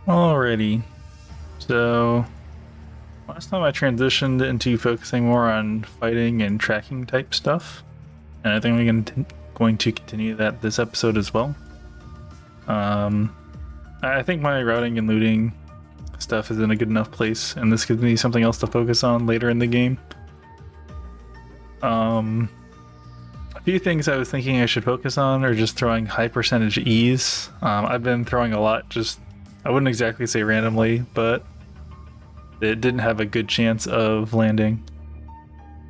Alrighty, so last time I transitioned into focusing more on fighting and tracking type stuff, and I think we're going to continue that this episode as well. I think my routing and looting stuff is in a good enough place, and this gives me something else to focus on later in the game. A few things I was thinking I should focus on are just throwing high percentage ease. I've been throwing a lot, just I wouldn't exactly say randomly, but it didn't have a good chance of landing.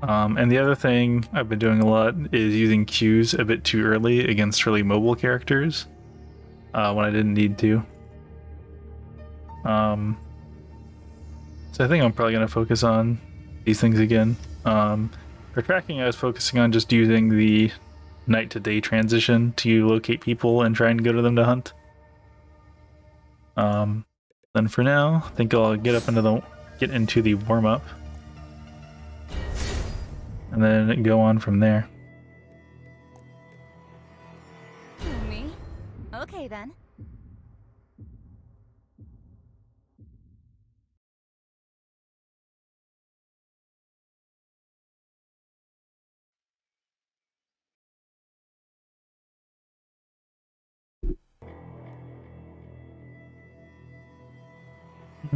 And the other thing I've been doing a lot is using Qs a bit too early against really mobile characters when I didn't need to. So I think I'm probably going to focus on these things again. For tracking, I was focusing on just using the night to day transition to locate people and try and go to them to hunt. Then for now, I think I'll get into the warm up, and then go on from there. Me? Okay then.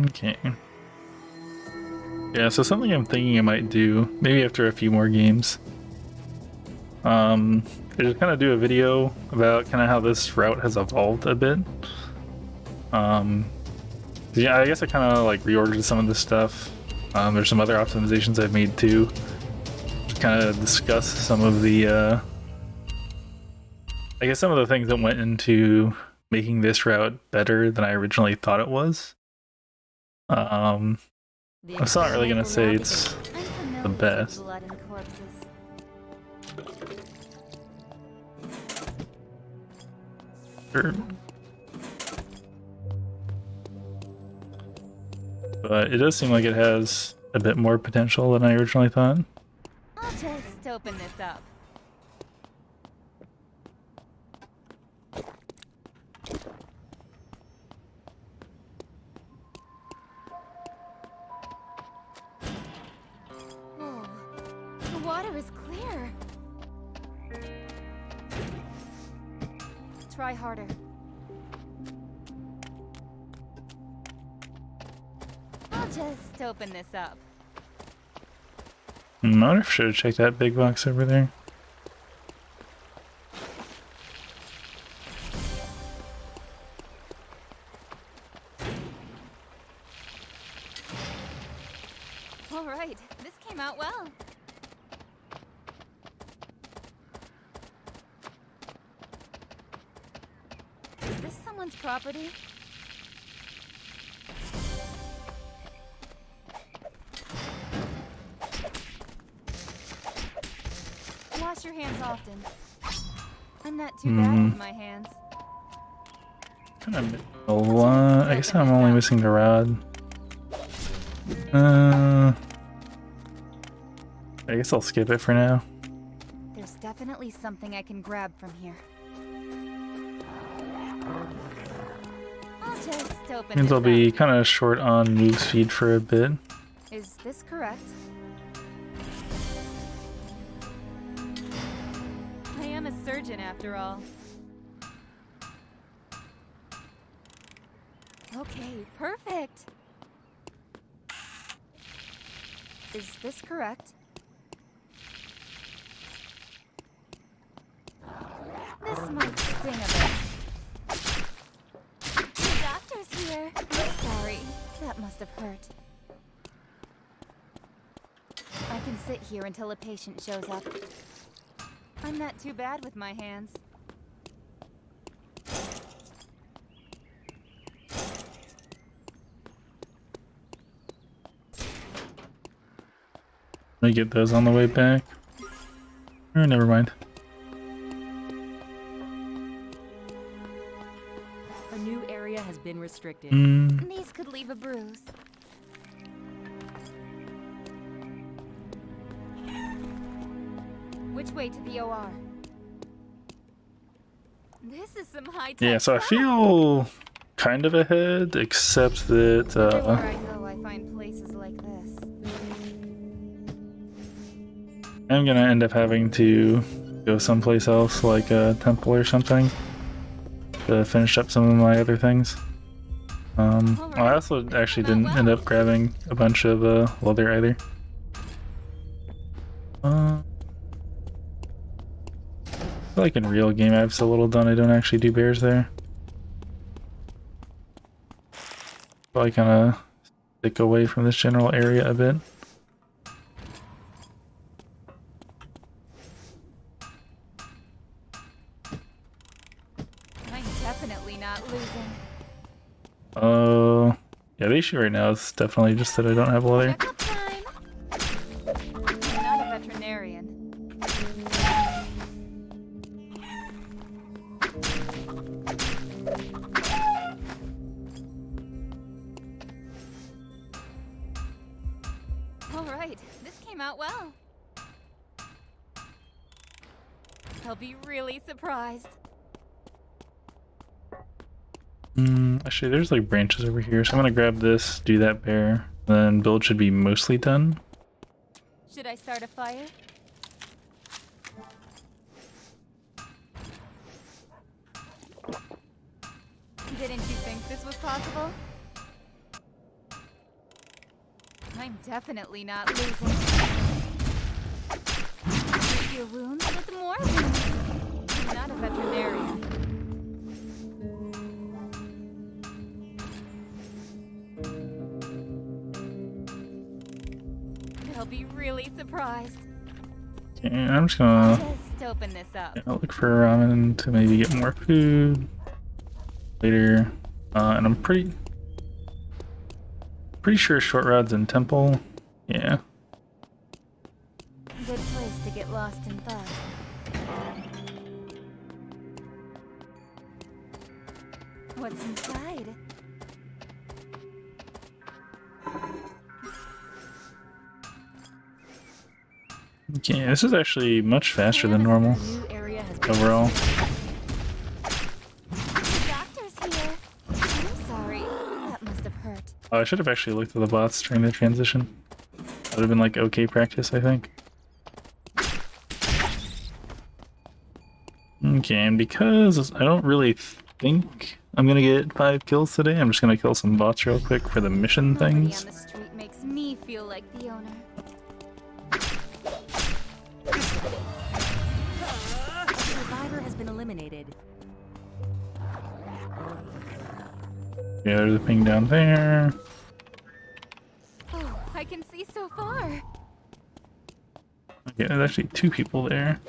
Okay. Yeah, so something I'm thinking I might do, maybe after a few more games, is just kind of do a video about kind of how this route has evolved a bit. Yeah, I guess I kind of like reordered some of this stuff. There's some other optimizations I've made too. Just kind of discuss some of the, I guess some of the things that went into making this route better than I originally thought it was. I'm still not really gonna say it's the best. Sure. But it does seem like it has a bit more potential than I originally thought. I'll just open this up. Oh, the water is clear. Try harder. I'll just open this up. I wonder if I should have checked that big box over there. All right, this came out well. Is this someone's property? Wash your hands often. I'm not too bad with my hands. Kind of a lot. I guess I'm only missing the rod. I guess I'll skip it for now. There's definitely something I can grab from here. I'll just open Means this I'll be up. kind of short on move speed for a bit. Is this correct? I am a surgeon after all. Okay, perfect. Is this correct? This might sting a bit. The doctor's here. Sorry, that must have hurt. I can sit here until a patient shows up. I'm not too bad with my hands. Let me get those on the way back. Oh, never mind. A new area has been restricted. These could leave a bruise. Which way to the OR? This is some high-tech Yeah, so I stuff. feel kind of ahead, except that Everywhere I go, I find places like this. I'm gonna end up having to go someplace else, like a temple or something, to finish up some of my other things. I also actually didn't end up grabbing a bunch of leather either. I feel like in real game I've so little done I don't actually do bears there. Probably kind of stick away from this general area a bit. I'm definitely not losing. Yeah, the issue right now is definitely just that I don't have leather. Checkup time. I'm not a veterinarian. All right, this came out well. I'll be really surprised. Actually, there's like branches over here, so I'm gonna grab this, do that bear, then build should be mostly done. Should I start a fire? Didn't you think this was possible? I'm definitely not losing. Treat your wounds with more wounds. I'm not a veterinarian. They'll be really surprised. Okay, I'm just gonna Just open this up. look for ramen to maybe get more food later. And I'm pretty sure short rod's in temple. Yeah. Good place to get lost in thought. What's inside? Okay, this is actually much faster than normal New area has been overall. The doctor's here. I'm sorry. That must have hurt. Oh, I should have actually looked at the bots during the transition. That would have been like okay practice, I think. Okay, and because I don't really think I'm gonna get 5 kills today, I'm just gonna kill some bots real quick for the mission Nobody things. on the street makes me feel like the owner. A survivor has been eliminated. Yeah, there's a ping down there. Oh, I can see so far. Okay, there's actually 2 people there.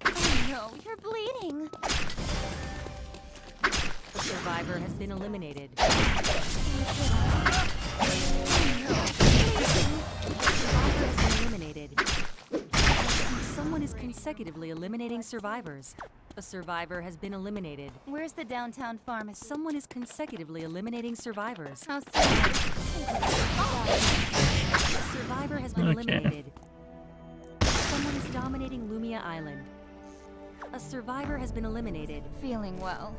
Oh no, you're bleeding. A survivor has been eliminated. Survivor has been eliminated. Someone is consecutively eliminating survivors. A survivor has been eliminated. Where's the downtown pharmacy? Someone is consecutively eliminating survivors. How soon? A survivor has been Okay. eliminated. Someone is dominating Lumia Island. A survivor has been eliminated. Feeling well.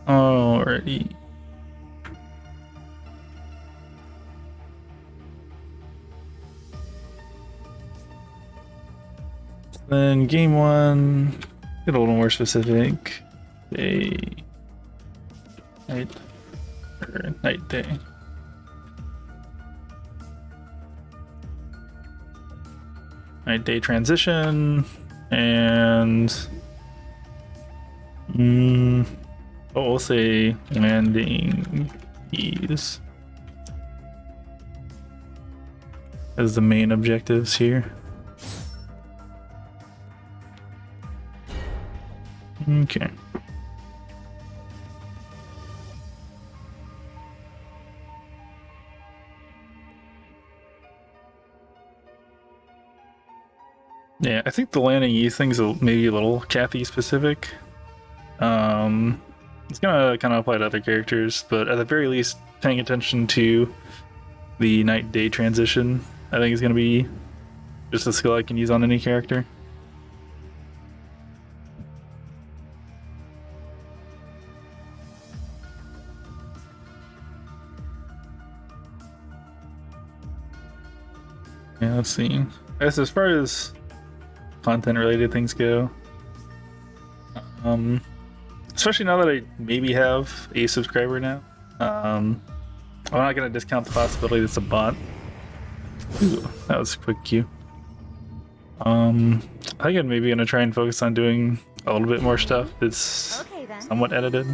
Alrighty. Then game 1, get a little more specific. Day, night, or night day. Night day transition, and we'll say landing ease as the main objectives here. Okay. Yeah, I think the landing ease thing's maybe a little Kathy specific. It's gonna kind of apply to other characters, but at the very least, paying attention to the night-day transition, I think is gonna be just a skill I can use on any character. Yeah, let's see. As far as content-related things go, especially now that I maybe have a subscriber now, I'm not gonna discount the possibility that it's a bot. Ooh, that was a quick cue. I think I'm maybe gonna try and focus on doing a little bit more stuff that's Okay then. somewhat edited,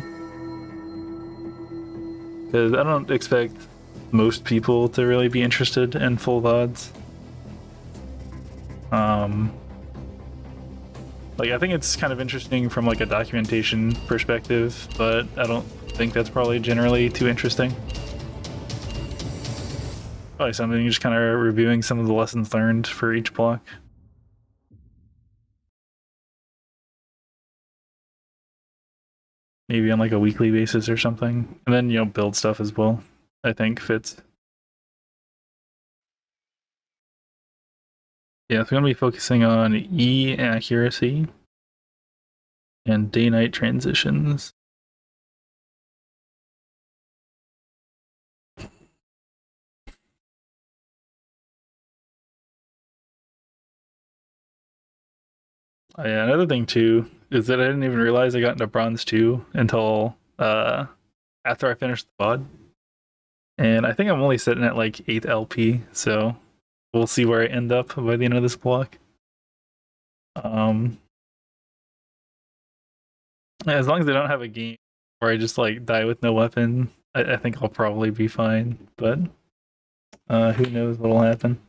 because I don't expect most people to really be interested in full VODs. Like, I think it's kind of interesting from like a documentation perspective, but I don't think that's probably generally too interesting. Probably something just kind of reviewing some of the lessons learned for each block. Maybe on like a weekly basis or something. And then, you know, build stuff as well, I think fits. Yeah, so I'm going to be focusing on E accuracy and day-night transitions. Oh, yeah, another thing too is that I didn't even realize I got into bronze 2 until after I finished the VOD. And I think I'm only sitting at like 8th LP, so we'll see where I end up by the end of this block. As long as I don't have a game where I just like die with no weapon, I think I'll probably be fine. But who knows what'll happen.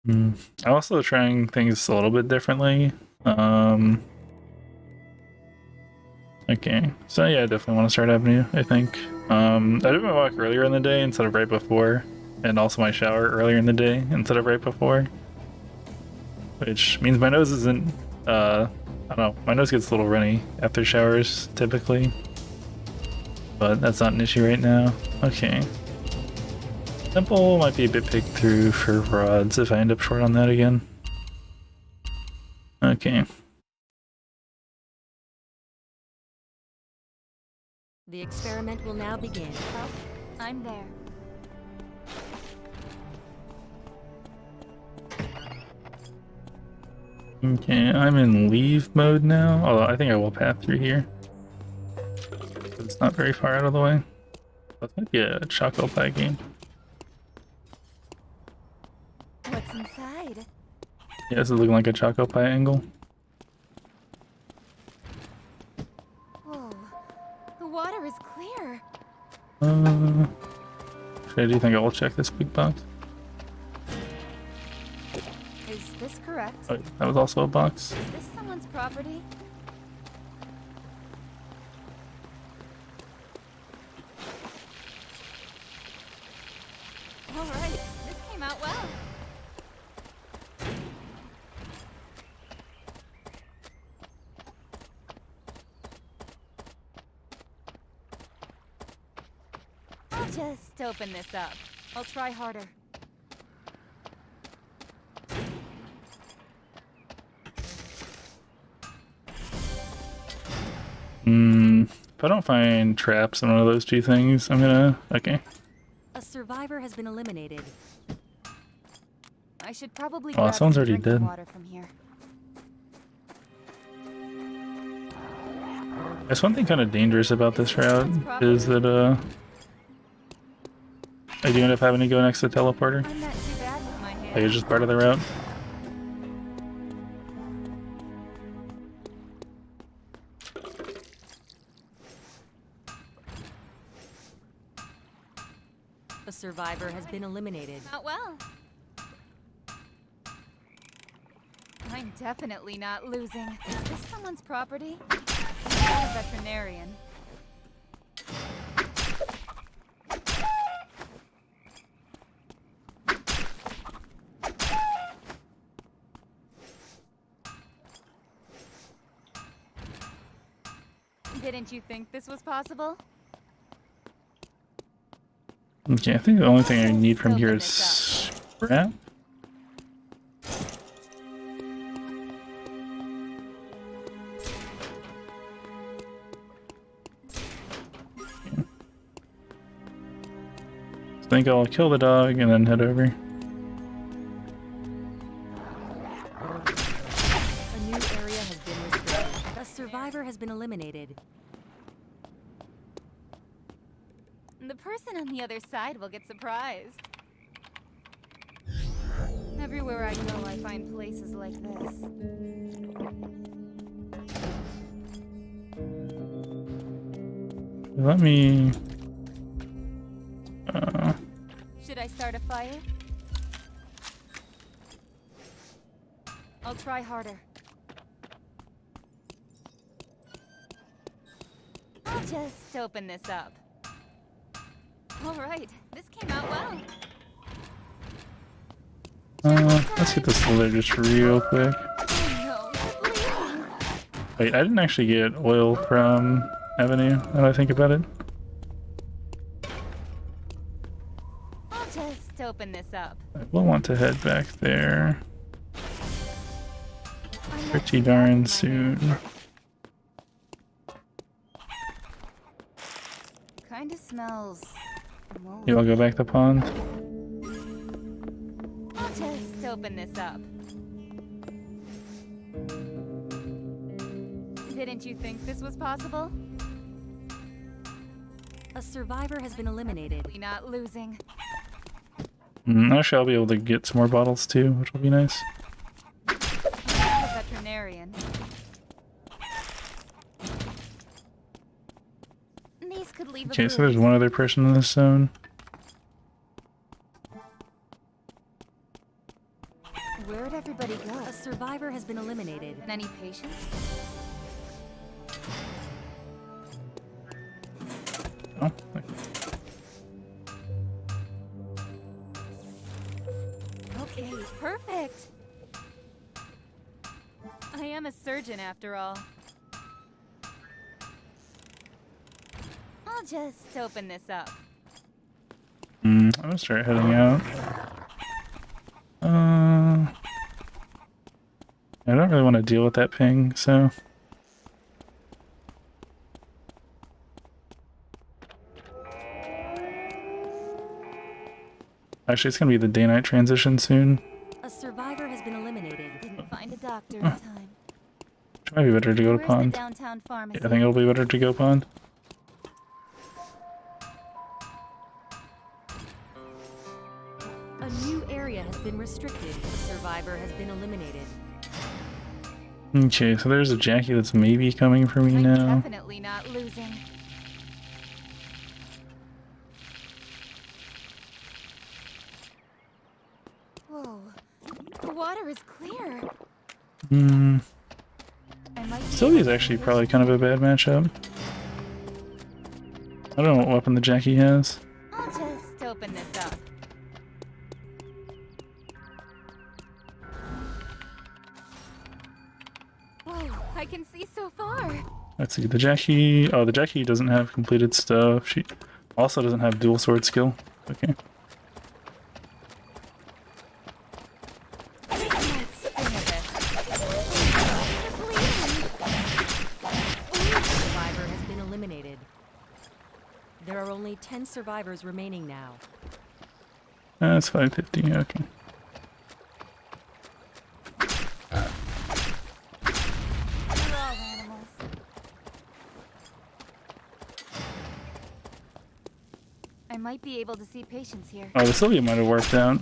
I'm also trying things a little bit differently. Okay, so yeah, I definitely want to start Avenue, I think. I did my walk earlier in the day instead of right before, and also my shower earlier in the day instead of right before. Which means my nose isn't, I don't know, my nose gets a little runny after showers, typically. But that's not an issue right now. Okay. Temple might be a bit picked through for rods if I end up short on that again. Okay. The experiment will now begin. Oh, I'm there. Okay, I'm in leave mode now. Although I think I will path through here. It's not very far out of the way. That might be a Choco Pie game. What's inside? Yeah, this is looking like a Choco Pie angle. Whoa, the water is clear. Okay, do you think I will check this big box? Is this correct? Oh, that was also a box. Is this someone's property? All right, this came out well. I'll just open this up. I'll try harder. If I don't find traps in one of those two things, I'm gonna... Okay. A survivor has been eliminated. I should probably Oh, grab someone's some already drinking dead. water from here. There's one thing kind of dangerous about this route is that I do end up having to go next to the teleporter. I'm not too bad with my Like, hair. it's just part of the route. A survivor has been eliminated. Not well. I'm definitely not losing. Is this someone's property? I'm not a veterinarian. Didn't you think this was possible? Okay, I think the only thing I need from here is scrap. I think I'll kill the dog and then head over. A new area has been restricted. A survivor has been eliminated. The person on the other side will get surprised. Everywhere I go, I find places like this. Let me... Should I start a fire? I'll try harder. I'll just open this up. Alright, this came out well. Let's get this leather just real quick. Oh no, bleeding. Wait, I didn't actually get oil from Avenue, now that I think about it. I'll just open this up. I will want to head back there I'm not pretty too darn happy, my soon. man. Kinda smells moldy. You all go back to the pond. Just open this up. Didn't you think this was possible? A survivor has been eliminated. We're not losing. Actually, I'll be able to get some more bottles too, which will be nice. I'm not a veterinarian. These could leave Okay, a so there's bruise. one other person in this zone. Where'd everybody go? A survivor has been eliminated. Any patients? Oh, Okay, perfect. I am a surgeon after all. I'll just open this up. I'm gonna start heading out. I don't really want to deal with that ping, so... Actually, it's gonna be the day-night transition soon. A survivor has been eliminated. Didn't find a doctor in time. It might be better to go to Where's the pond. downtown pharmacy? I think it'll be better to go pond. A new area has been restricted. A survivor has been eliminated. Okay, so there's a Jackie that's maybe coming for me I'm now. definitely not losing. Whoa, the water is clear. I might be Sylvia's able to actually reach probably kind of a bad matchup. I don't know what weapon the Jackie has. I'll just open this up. Whoa, I can see so far. Let's see, the Jackie... Oh, the Jackie doesn't have completed stuff. She also doesn't have dual sword skill. Okay. That sting of it. You're bleeding. A survivor has been eliminated. There are only 10 survivors remaining now. That's 550, okay. We're all animals. I might be able to see patients here. Oh, the Sylvia might have warped out.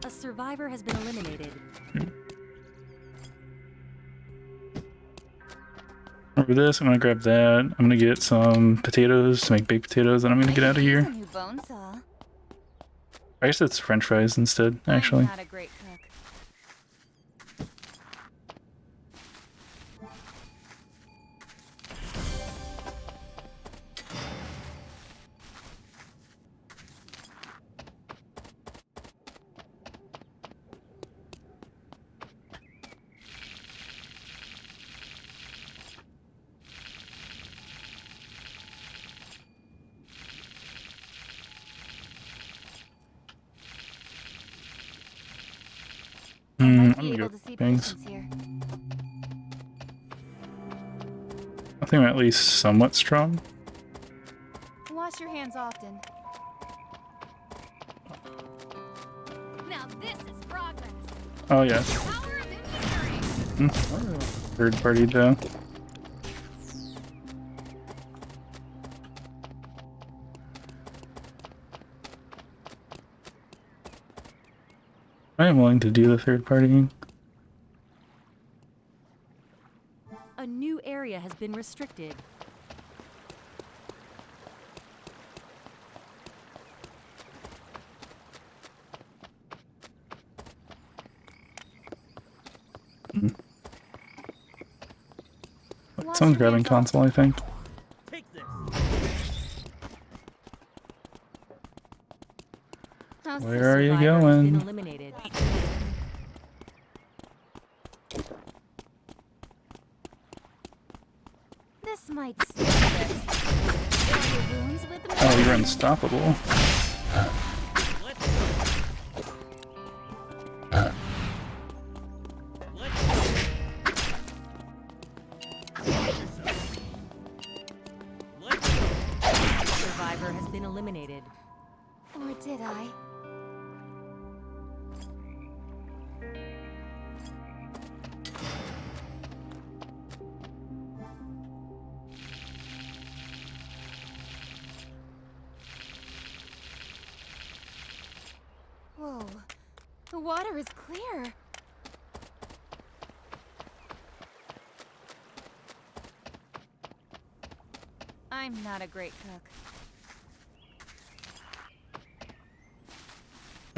A survivor has been eliminated. Over this, I'm gonna grab that. I'm gonna get some potatoes to make baked potatoes, and I'm gonna get out of Maybe here. use a new bone saw. I guess it's French fries instead, actually. I'm not a great cook. I I'm might be gonna go able to see things. patience here. I think I'm at least somewhat strong. Wash your hands often. Now this is progress. Oh yes. Power of engineering. Third party though. I am willing to do the third party. A new area has been restricted. Wash Someone's your grabbing hands console, I think. How's Where this? are you Survivor has been going? eliminated. This might sting a bit. Fill your wounds with Oh, you're more. unstoppable. Survivor has been eliminated. Or did I? Whoa. The water is clear. I'm not a great cook.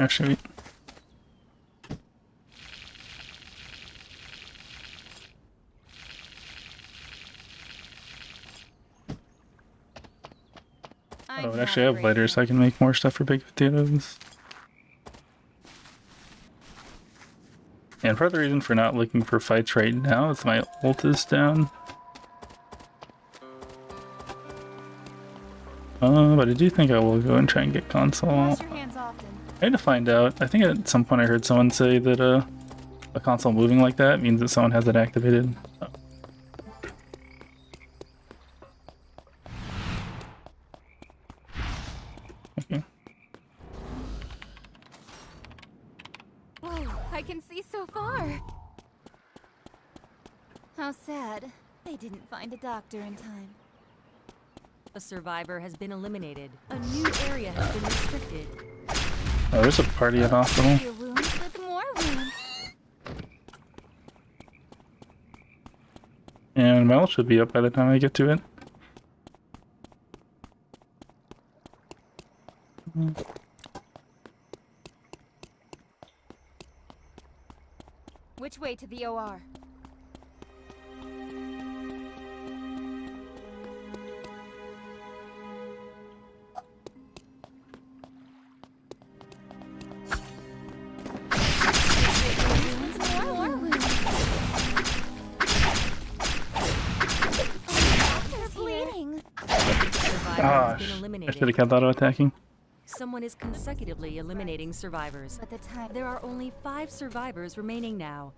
Actually, I'm oh, not actually, I a have great lighters, so cook. I can make more stuff for baked potatoes. And part of the reason for not looking for fights right now is my ult is down. But I do think I will go and try and get console. Wash your hands often. I had to find out. I think at some point I heard someone say that a console moving like that means that someone has it activated. Okay. Whoa, I can see so far. How sad. They didn't find a doctor in time. A survivor has been eliminated. A new area has been restricted. Oh, there's a party at hospital. Your wounds with more wounds. And my ult should be up by the time I get to it. Which way to the OR? More wounds. They're bleeding. Survivor has Gosh, been I eliminated. should have kept auto attacking. Someone is consecutively eliminating survivors. But the time. There are only 5 survivors remaining now.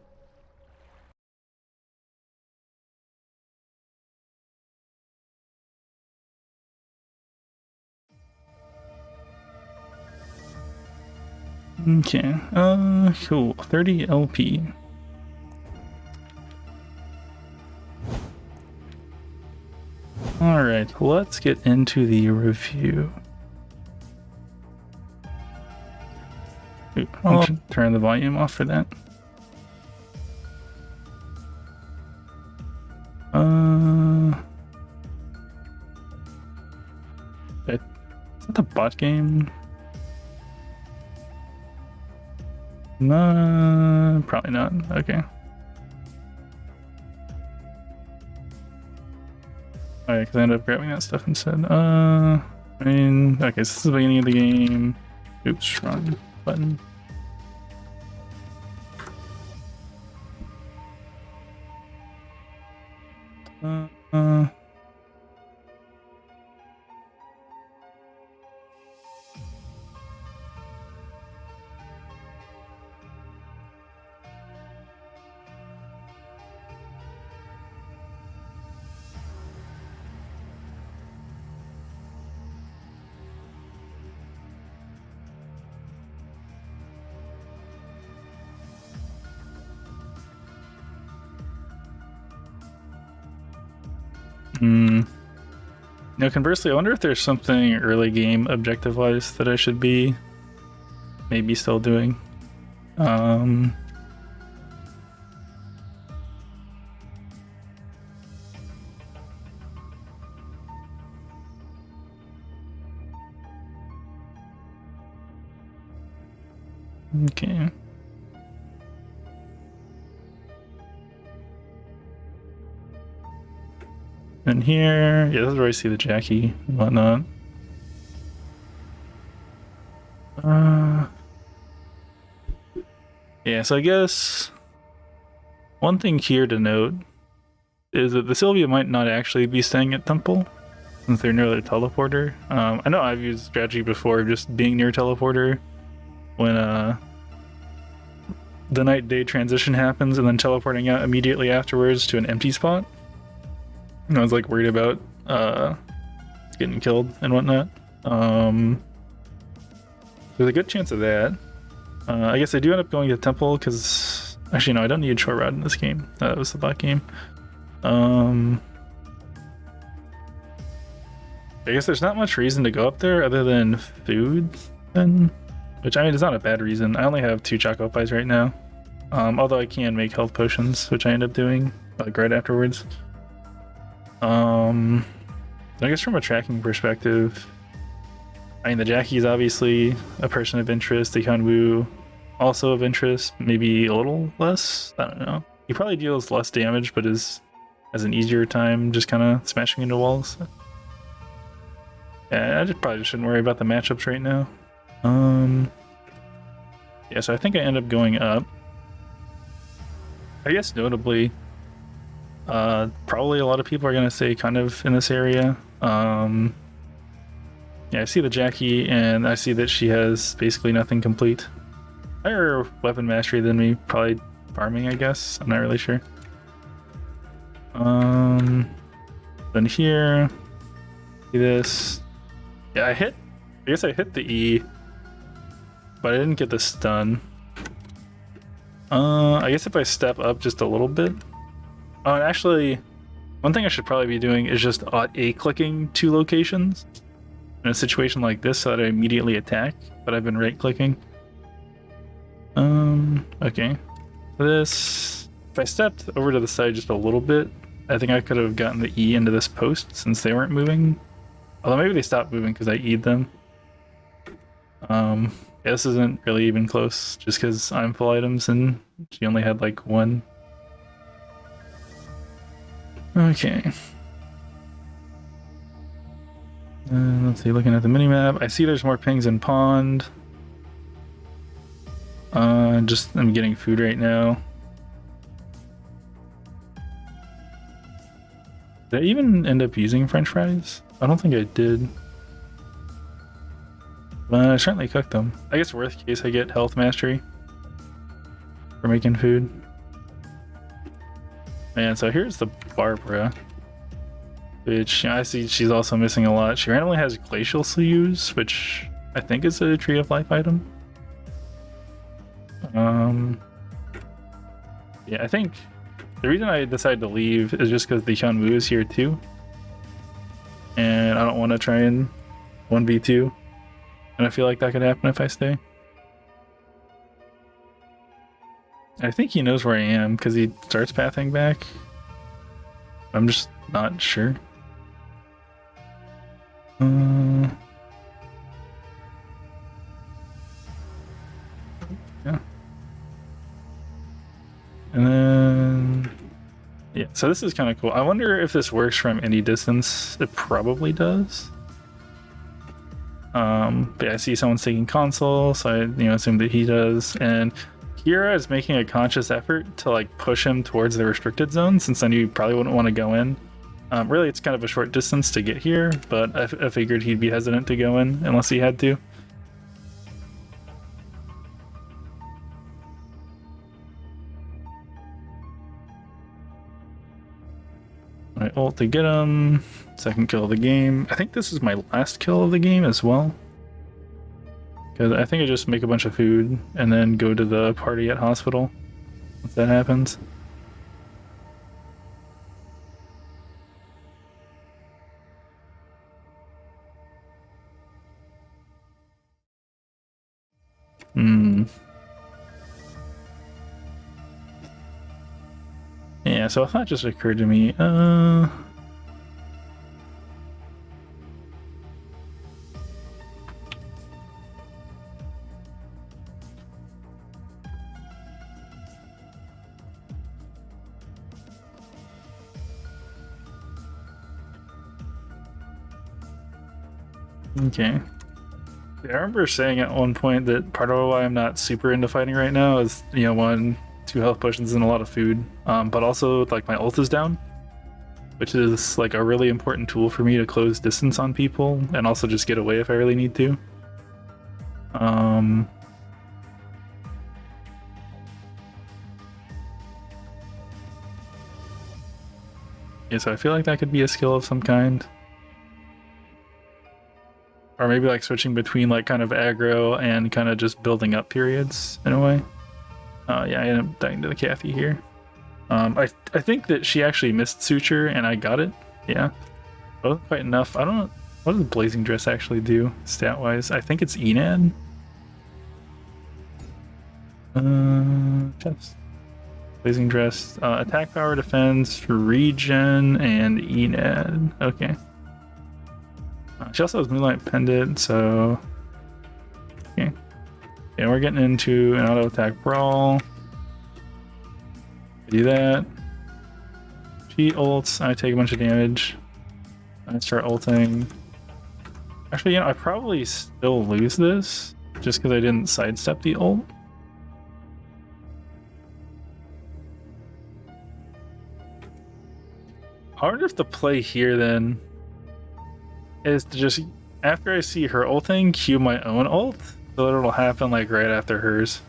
Okay, cool. 30 LP. Alright, let's get into the review. Ooh, I'll turn the volume off for that. that the bot game? No, probably not. Okay. Alright, because I ended up grabbing that stuff instead. I mean, okay, so this is the beginning of the game. Oops, wrong button. Now, conversely, I wonder if there's something early game objective-wise that I should be maybe still doing. Okay. And here, yeah, this is where I see the Jackie and whatnot. Yeah, so I guess one thing here to note is that the Sylvia might not actually be staying at Temple since they're near the teleporter. I know I've used strategy before, just being near teleporter when the night-day transition happens and then teleporting out immediately afterwards to an empty spot. And I was like worried about getting killed and whatnot. There's a good chance of that. I guess I do end up going to Temple because actually no, I don't need a short rod in this game. That was the bot game. I guess there's not much reason to go up there other than food then, which I mean is not a bad reason. I only have 2 Choco Pies right now. Although I can make health potions, which I end up doing like right afterwards. I guess from a tracking perspective, I mean the Jackie is obviously a person of interest, the Hyunwoo also of interest, maybe a little less, I don't know. He probably deals less damage but has an easier time just kind of smashing into walls. Yeah, I probably shouldn't worry about the matchups right now. Yeah, so I think I end up going up. I guess notably, probably a lot of people are going to say kind of in this area. Yeah, I see the Jackie and I see that she has basically nothing complete. Higher weapon mastery than me, probably farming, I guess. I'm not really sure. Then here, see this. Yeah, I guess I hit the E, but I didn't get the stun. I guess if I step up just a little bit. Oh, and actually, one thing I should probably be doing is just A-clicking 2 locations in a situation like this so that I immediately attack, but I've been right-clicking. Okay. This, if I stepped over to the side just a little bit, I think I could have gotten the E into this post since they weren't moving. Although maybe they stopped moving because I E'd them. Yeah, this isn't really even close just because I'm full items and she only had like 1. Okay. Let's see, looking at the minimap, I see there's more pings in pond. I'm getting food right now. Did I even end up using French fries? I don't think I did. But I certainly cooked them. I guess worst case I get health mastery for making food. And so here's the Barbara, which I see she's also missing a lot. She randomly has Glacial Slews, which I think is a Tree of Life item. Yeah, I think the reason I decided to leave is just because the Hyunwoo is here too. And I don't want to try and 1v2. And I feel like that could happen if I stay. I think he knows where I am because he starts pathing back. I'm just not sure. And then, yeah, so this is kind of cool. I wonder if this works from any distance. It probably does. But yeah, I see someone's taking console, so I assume that he does. And Kira is making a conscious effort to like push him towards the restricted zone, since then you probably wouldn't want to go in. Really, it's kind of a short distance to get here, but I figured he'd be hesitant to go in unless he had to. I ult to get him. Second kill of the game. I think this is my last kill of the game as well. Because I think I just make a bunch of food and then go to the party at hospital once that happens. Yeah, so a thought just occurred to me. Okay. Yeah, I remember saying at one point that part of why I'm not super into fighting right now is, one, 2 health potions and a lot of food, but also like my ult is down, which is like a really important tool for me to close distance on people and also just get away if I really need to. Yeah, so I feel like that could be a skill of some kind. Or maybe like switching between like kind of aggro and kind of just building up periods in a way. Yeah, I ended up dying to the Kathy here. I think that she actually missed Suture and I got it. Yeah. Wasn't quite enough. I don't know. What does Blazing Dress actually do stat-wise? I think it's Enad. Chest. Blazing Dress. Attack power, defense, regen, and Enad. Okay. She also has Moonlight Pendant, so... Okay. Yeah, we're getting into an auto-attack brawl. Do that. She ults, I take a bunch of damage. I start ulting. Actually, I probably still lose this, just because I didn't sidestep the ult. I wonder if the play here, then, is to just, after I see her ulting, cue my own ult, so that it'll happen like right after hers.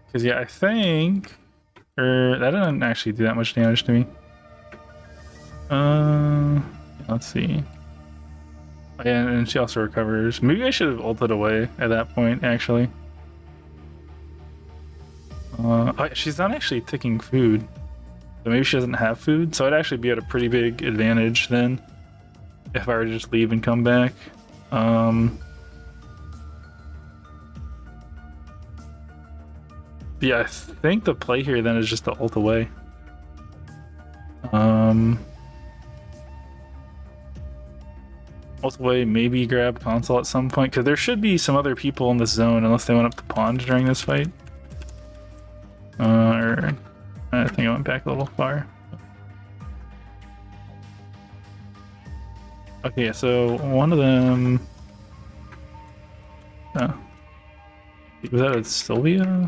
Because yeah, I think that didn't actually do that much damage to me. Let's see. Oh, yeah, and she also recovers. Maybe I should have ulted away at that point, actually. She's not actually taking food. So maybe she doesn't have food, so I'd actually be at a pretty big advantage then if I were to just leave and come back. Yeah, I think the play here then is just to ult away. Ult away, maybe grab console at some point, because there should be some other people in this zone unless they went up the pond during this fight. Or I think I went back a little far. Okay, so one of them... Oh. Was that a Sylvia?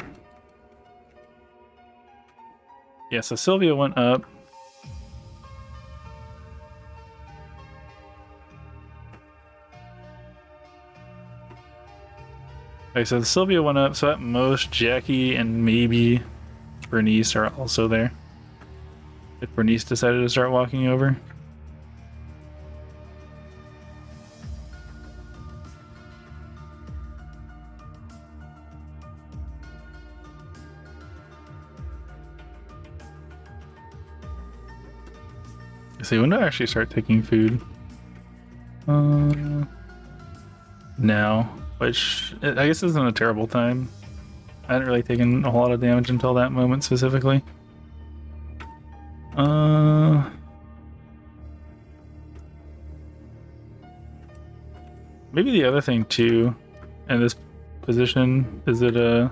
Yeah, so Sylvia went up. Okay, so Sylvia went up, so at most Jackie and maybe Bernice are also there. If Bernice decided to start walking over. See, when do I actually start taking food? Now, which I guess isn't a terrible time. I hadn't really taken a whole lot of damage until that moment specifically. Maybe the other thing too in this position? Is it a...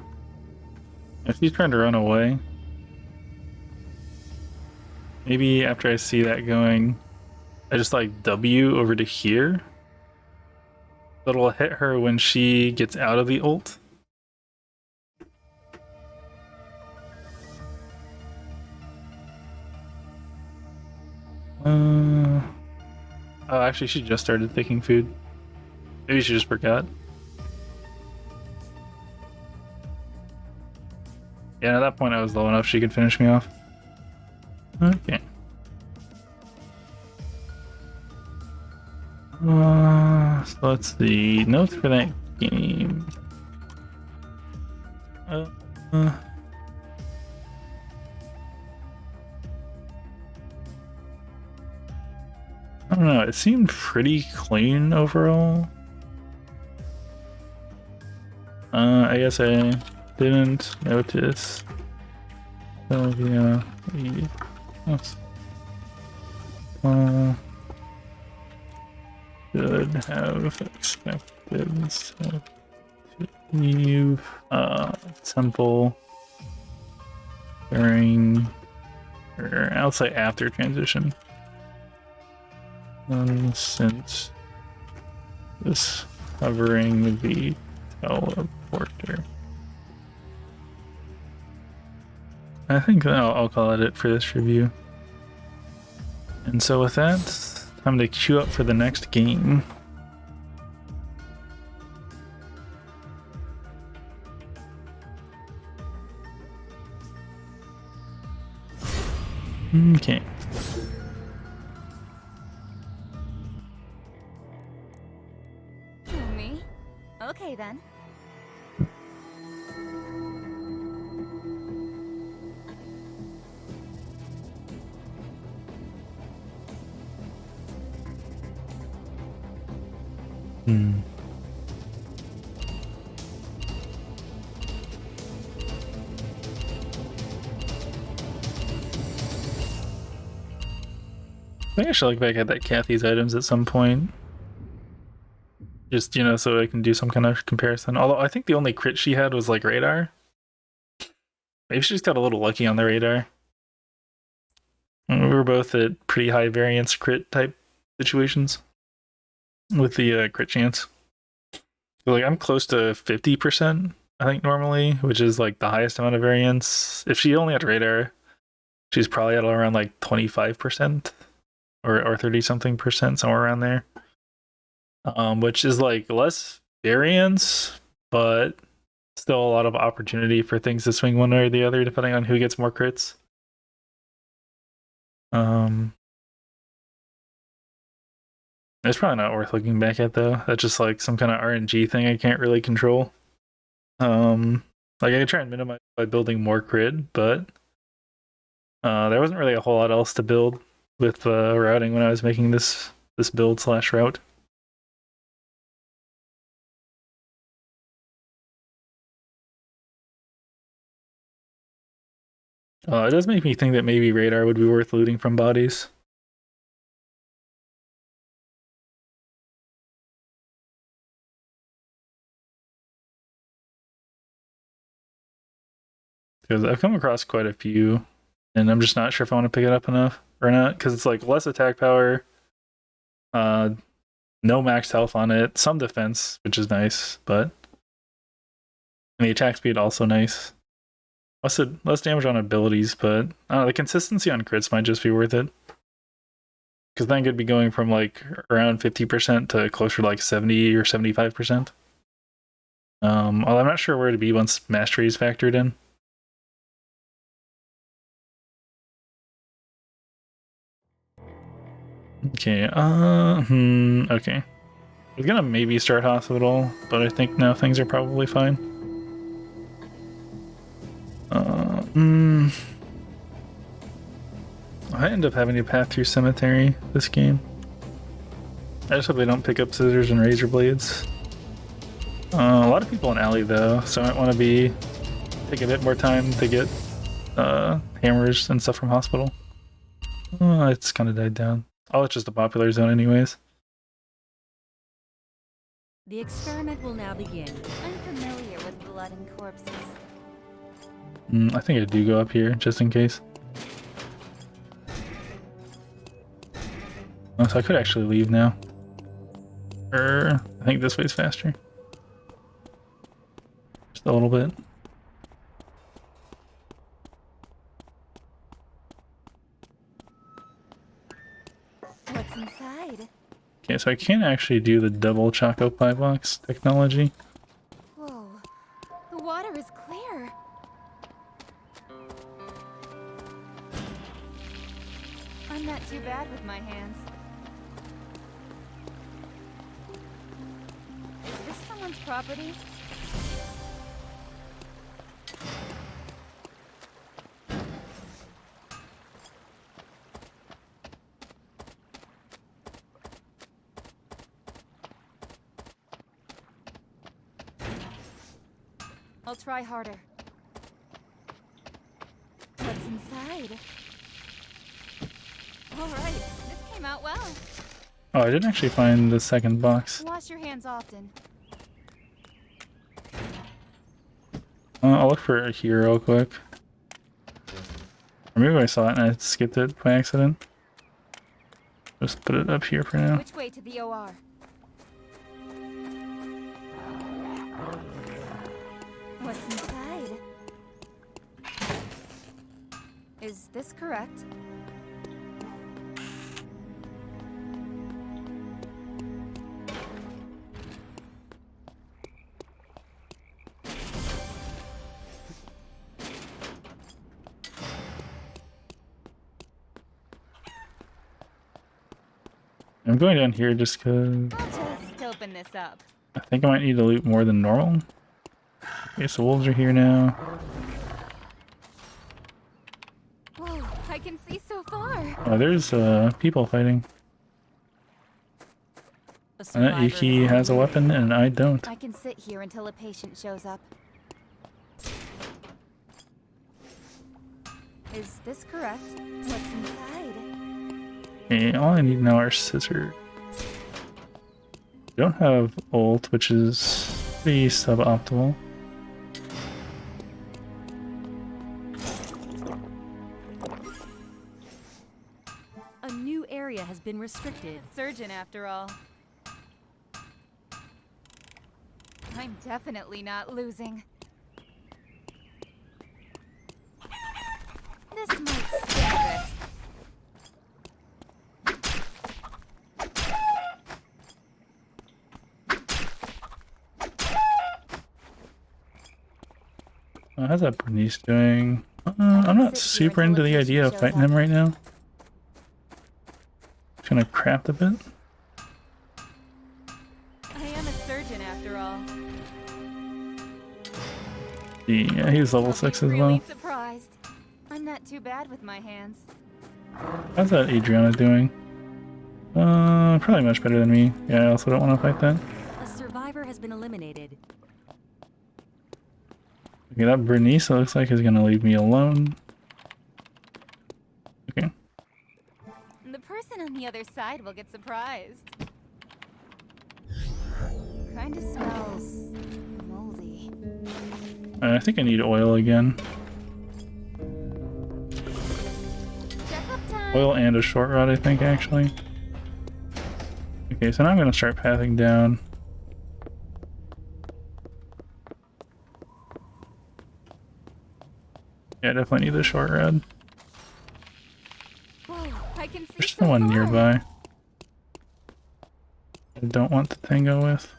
If she's trying to run away, maybe after I see that going, I just like W over to here. It'll hit her when she gets out of the ult. Oh, actually, she just started taking food. Maybe she just forgot. Yeah, at that point I was low enough she could finish me off. Okay. So let's see. Notes for that game. I don't know, it seemed pretty clean overall. I guess I didn't notice Sylvia. Should have expected to leave temple during or outside after transition. Since discovering the teleporter. I think I'll call it for this review. And so with that, time to queue up for the next game. Okay. Me? Okay then. I think I should look back at that Kathy's items at some point. Just, you know, so I can do some kind of comparison. Although I think the only crit she had was like radar. Maybe she just got a little lucky on the radar. We were both at pretty high variance crit type situations with the crit chance. So like I'm close to 50%, I think normally, which is like the highest amount of variance. If she only had radar, she's probably at around like 25%. Or 30 something percent, somewhere around there. Which is like less variance, but still a lot of opportunity for things to swing one way or the other, depending on who gets more crits. It's probably not worth looking back at though. That's just like some kind of RNG thing I can't really control. Like I could try and minimize by building more crit, but there wasn't really a whole lot else to build with routing when I was making this build / route. It does make me think that maybe radar would be worth looting from bodies. Because I've come across quite a few, and I'm just not sure if I want to pick it up enough or not, because it's like less attack power, no max health on it, some defense, which is nice, but and the attack speed also nice. Less damage on abilities, but the consistency on crits might just be worth it. Because then could be going from like around 50% to closer to like 70 or 75%. Although I'm not sure where to be once mastery is factored in. Okay, okay. I was gonna maybe start hospital, but I think now things are probably fine. I end up having to path through cemetery this game. I just hope they don't pick up scissors and razor blades. A lot of people in alley though, so I might want to take a bit more time to get hammers and stuff from hospital. It's kind of died down. Oh, it's just a popular zone anyways. The experiment will now begin. I'm familiar with blood and corpses. I think I do go up here, just in case. Oh, so I could actually leave now. I think this way's faster. Just a little bit. What's inside? Okay, so I can't actually do the double Choco Pie box technology. Whoa, the water is clear. I'm not too bad with my hands. Is this someone's property? I'll try harder. What's inside? All right, this came out well. Oh, I didn't actually find the second box. Wash your hands often. I'll look for it here real quick. Or maybe I saw it and I skipped it by accident. Just put it up here for now. Which way to the OR? What's inside? Is this correct? I'm going down here just because I'll just open this up. I think I might need to loot more than normal. Okay, so wolves are here now. Whoa, I can see so far. Oh, there's people fighting. A survivor Yuki has a weapon and I don't. I can sit here until a patient shows up. Is this correct? What's inside? Okay, all I need now are scissors. Don't have ult, which is pretty suboptimal. A new area has been restricted. Surgeon, after all. I'm definitely not losing. This might sting a bit. How's that Bernice doing? I'm not super into the idea of fighting him right now. Just gonna craft a bit. I am a surgeon, after all. Yeah, he's level 6 as well. Really surprised. I'm not too bad with my hands. How's that Adriana doing? Probably much better than me. Yeah, I also don't want to fight that. A survivor has been eliminated. Okay, that Bernice looks like is gonna leave me alone. Okay. The person on the other side will get surprised. Kinda smells moldy. I think I need oil again. Checkup time. Oil and a short rod, I think, actually. Okay, so now I'm gonna start pathing down. Yeah, I definitely need the short rod. Whoa, I can see There's so someone far. nearby. I don't want to tango with.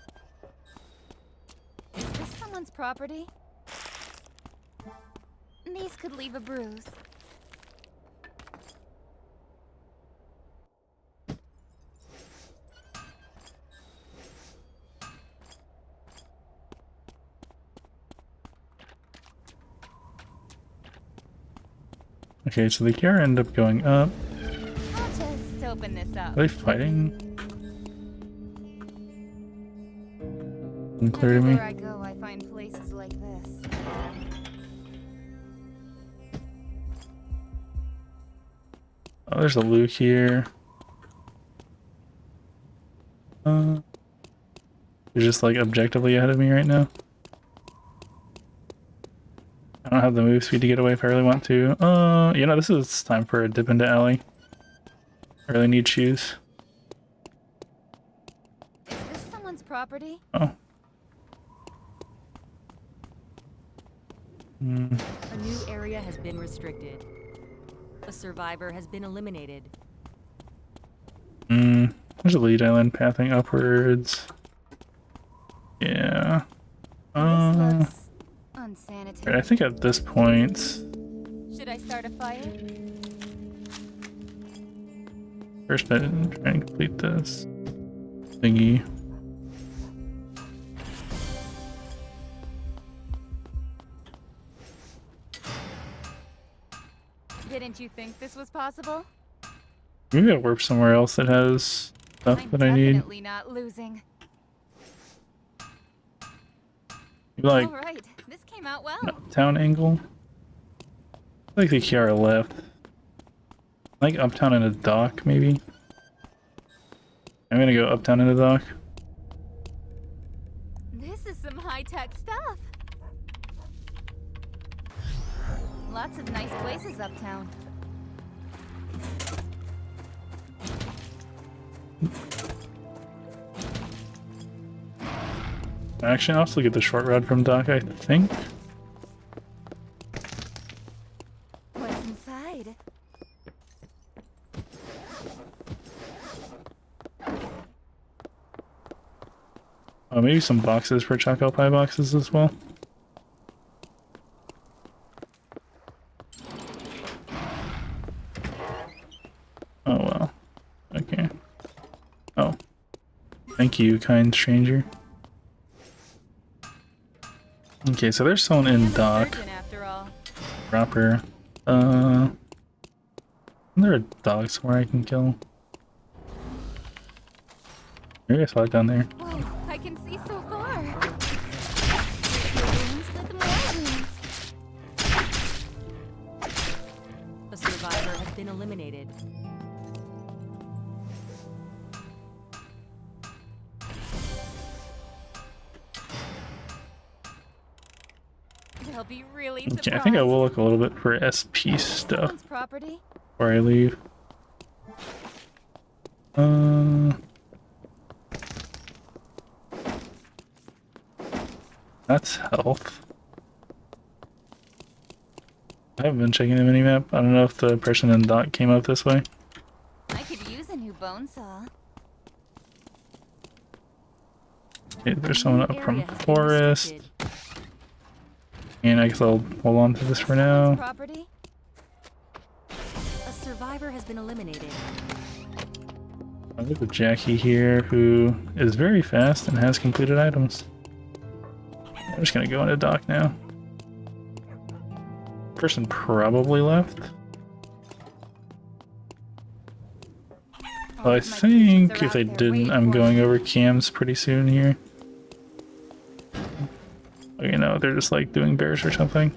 Is this someone's property? These could leave a bruise. Okay, so the gear end up going up. I'll just open this up. Are they fighting? Unclear to me. Wherever I go, I find places like this. Oh, there's a Luke here. You're just like objectively ahead of me right now. I don't have the move speed to get away if I really want to. You know, this is time for a dip into alley. I really need shoes. Is this someone's property? Oh. A new area has been restricted. A survivor has been eliminated. There's a lead island pathing upwards. Yeah. This looks unsanitary. I think at this point, Should I start a fire? first I try and complete this thingy. Didn't you think this was possible? Maybe I'll warp somewhere else that has stuff I'm that I need. definitely not losing. Like All right, this came out well. uptown angle. I like the Kiara left. Like uptown in a dock, maybe. I'm gonna go uptown in a dock. This is some high-tech stuff. Lots of nice places uptown. Actually, I'll also get the short route from dock, I think. What's inside? Oh, maybe some boxes for choco pie boxes as well. Oh well. Okay. Oh. Thank you, kind stranger. Okay, so there's someone in I'm a dock surgeon, after all. proper. There are dogs somewhere I can kill. Maybe I saw it down there. Whoa, I can see so far. Rooms with more rooms. A survivor has been eliminated. They'll be really surprised. Okay, I think I will look a little bit for SP stuff Someone's property. before I leave. That's health. I haven't been checking the minimap. I don't know if the person in dock came up this way. I could use a new bone saw. Okay, there's someone up from Area has been forest. restricted. And I guess I'll hold on to this for now. Property. A survivor has been eliminated. I look at Jackie here, who is very fast and has completed items. I'm just gonna go into dock now. Person probably left. Well, I think if they didn't, I'm going over cams pretty soon here. Oh, you know, they're just like doing bears or something.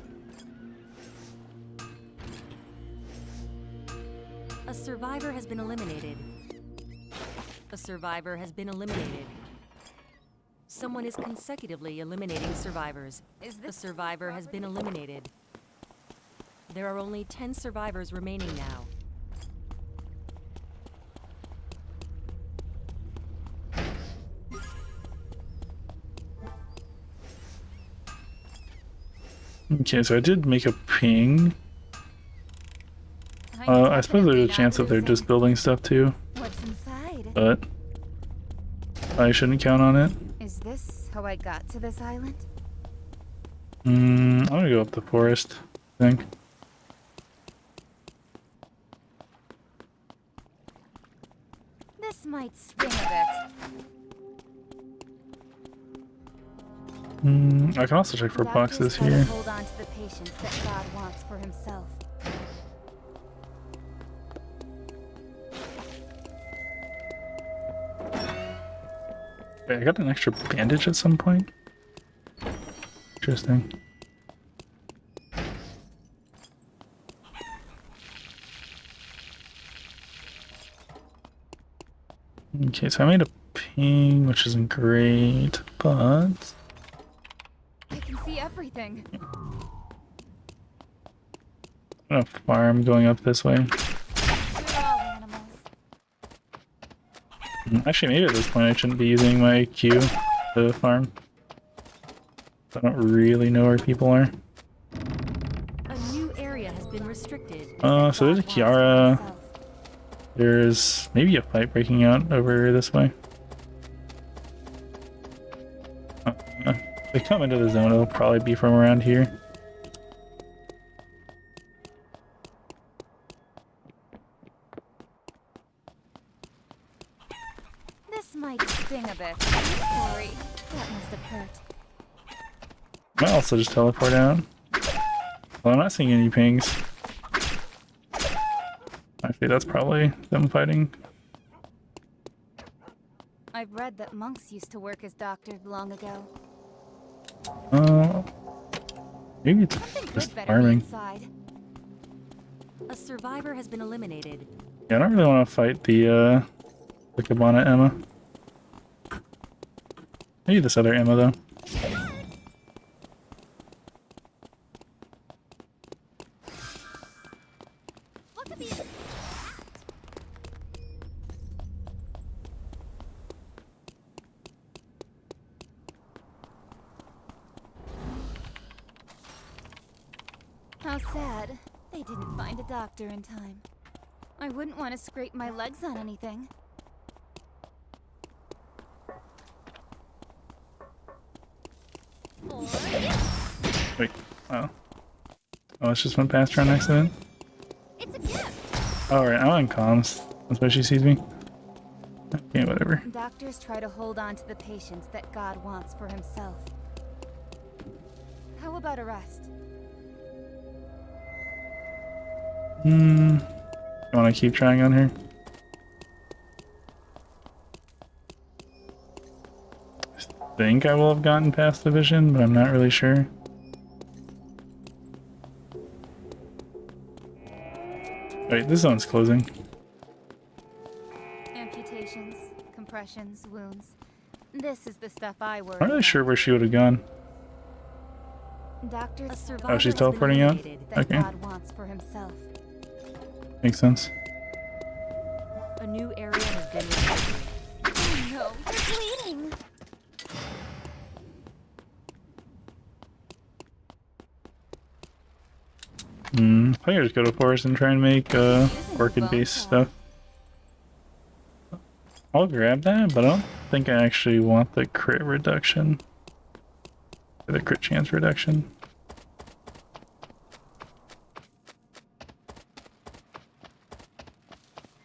A survivor has been eliminated. A survivor has been eliminated. Someone is consecutively eliminating survivors. Is The this survivor has been eliminated. There are only 10 survivors remaining now. Okay, so I did make a ping. I'm I suppose definitely there's a chance not that they're just building stuff too, What's inside? but I shouldn't count on it. Is this how I got to this island? I'm gonna go up the forest, I think. This might sting a I can also check for bit. boxes Doctors try to here. hold on to the patients that God wants for himself. Wait, I got an extra bandage at some point? Interesting. Okay, so I made a ping, which isn't great. but I can see everything. I'm gonna farm going up this way. We're all animals. Actually, maybe at this point I shouldn't be using my Q to farm. I don't really know where people are. A new area has been restricted. So there's a Kiara. There's maybe a fight breaking out over this way. If they come into the zone, it'll probably be from around here. This might sting a bit. I'm sorry. That must have hurt. I might also just teleport out. Well, I'm not seeing any pings. Actually, that's probably them fighting. I've read that monks used to work as doctors long ago. Maybe it's Something just good better be farming. inside. A survivor has been eliminated. Yeah, I don't really want to fight the Cabana Emma. Maybe this other Emma though. What could be? How sad. They didn't find a doctor in time. I wouldn't want to scrape my legs on anything. Wait, oh. Oh, it's just went past her on accident? It's a gift. Alright, I'm on comms. That's why she sees me. Okay, whatever. Doctors try to hold on to the patients that God wants for himself. How about a rest? You want to keep trying on her? I think I will have gotten past the vision, but I'm not really sure. Wait, this zone's closing. Amputations, compressions, wounds. This is the stuff I worry I'm not really about. sure where she would have gone. Doctors A say survivor Oh, she's has been teleporting out? eliminated. that Okay. God wants for himself. Makes sense. A new area has been restricted. Oh no, you're bleeding. I think I just go to forest and try and make orchid-based stuff. I'll grab that, but I don't think I actually want the crit reduction. Or the crit chance reduction.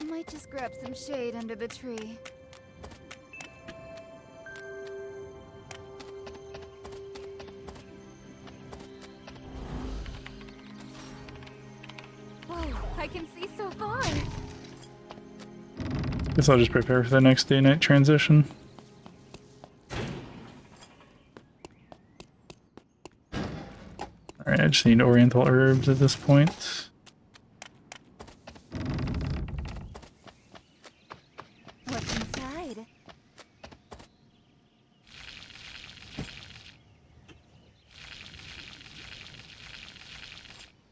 Might just grab some shade under the tree. Whoa, I can see so far. Guess I'll just prepare for the next day-night transition. Alright, I just need oriental herbs at this point. What's inside?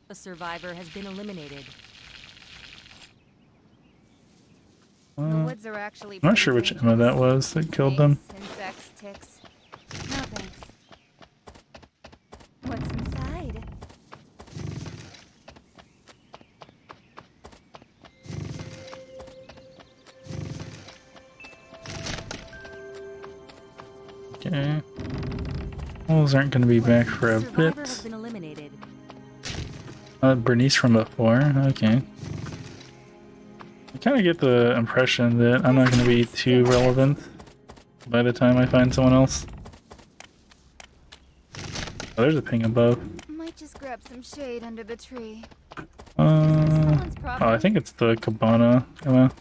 A survivor has been eliminated. The woods are actually I'm not pretty sure which dangerous. Emma that was that killed them. Snakes, insects, ticks. No thanks. What's inside? Okay. Wolves aren't going to be back for a Survivor has bit. been eliminated. Bernice from before, okay. I kind of get the impression that I'm not going to be too relevant by the time I find someone else. Oh, there's a ping above. Might just grab some shade under the tree. Oh, I think it's the Cabana Emma.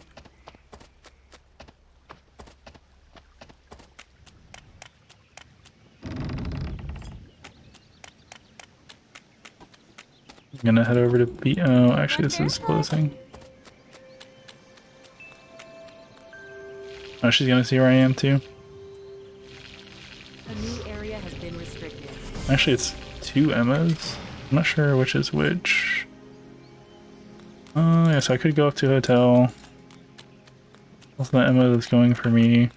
I'm gonna head over to B. Oh, actually, this is closing. Oh, she's gonna see where I am too. Actually, it's 2 Emmas. I'm not sure which is which. Yeah, so I could go up to hotel. What's the Emma that's going for me?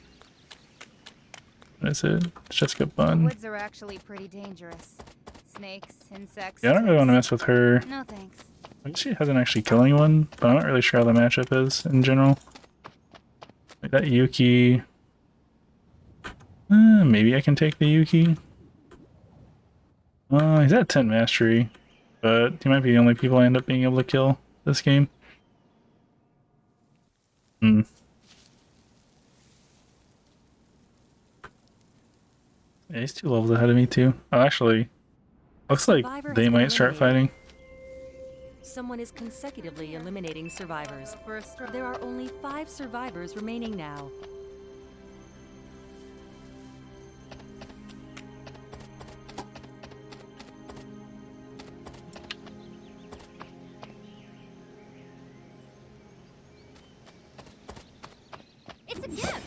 What is it? It's Jessica The Bunn. woods are actually pretty dangerous. Snakes, insects. Yeah, I don't really want to mess with her. No thanks. I guess she hasn't actually killed anyone, but I'm not really sure how the matchup is in general. Like that Yuki. Maybe I can take the Yuki. He's at 10 mastery, but he might be the only people I end up being able to kill this game. Yeah, he's 2 levels ahead of me too. Oh, actually, looks like they might start fighting. Someone is consecutively eliminating survivors. There are only 5 survivors remaining now. It's a gift.